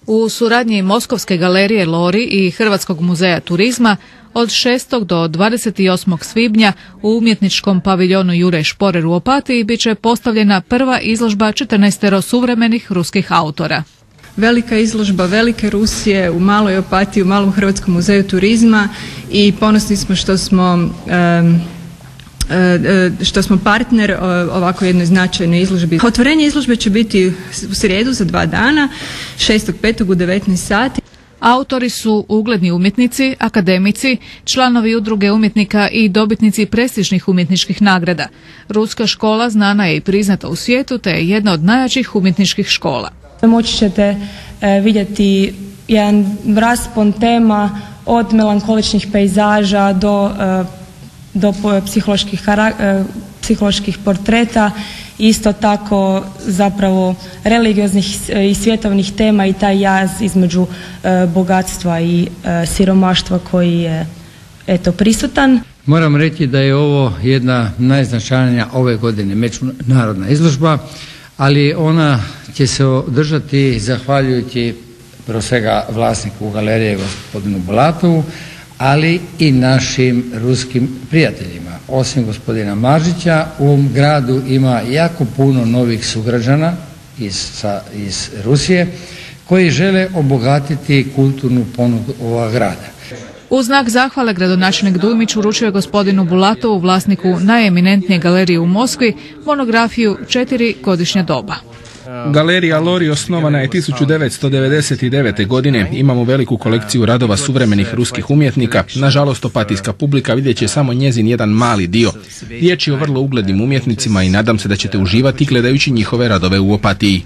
U suradnji Moskovske galerije Lori i Hrvatskog muzeja turizma od 6. do 28. svibnja u umjetničkom paviljonu Juraj Šporer u Opatiji bit će postavljena prva izložba 14 suvremenih ruskih autora. Velika izložba Velike Rusije u Maloj Opatiji, u Malom Hrvatskom muzeju turizma i ponosni smo što smo partner ovako jednoj značajnoj izložbi. Otvorenje izložbe će biti u srijedu za 2 dana, 6.5. u 19 sati. Autori su ugledni umjetnici, akademici, članovi udruge umjetnika i dobitnici prestižnih umjetničkih nagrada. Ruska škola znana je i priznata u svijetu, te je jedna od najjačih umjetničkih škola. Moći ćete vidjeti jedan raspon tema od melankoličnih pejzaža do psiholoških portreta, isto tako zapravo religioznih i svjetovnih tema i taj jaz između bogatstva i siromaštva koji je prisutan. Moram reći da je ovo jedna najznačajnija ove godine međunarodna izložba, ali ona će se održati zahvaljujući prvo svega vlasniku galerije gospodinu Bulatovu, ali i našim ruskim prijateljima. Osim gospodina Maržića, u ovom gradu ima jako puno novih sugrađana iz Rusije koji žele obogatiti kulturnu ponudu ovog grada. U znak zahvale gradonačelnik Dujmić uručio je gospodinu Bulatovu, vlasniku najeminentnije galerije u Moskvi, monografiju 4 godišnja doba. Galerija Lori osnovana je 1999. godine. Imamo veliku kolekciju radova suvremenih ruskih umjetnika. Nažalost, opatijska publika vidjet će samo njezin jedan mali dio. Riječ je o vrlo uglednim umjetnicima i nadam se da ćete uživati gledajući njihove radove u Opatiji.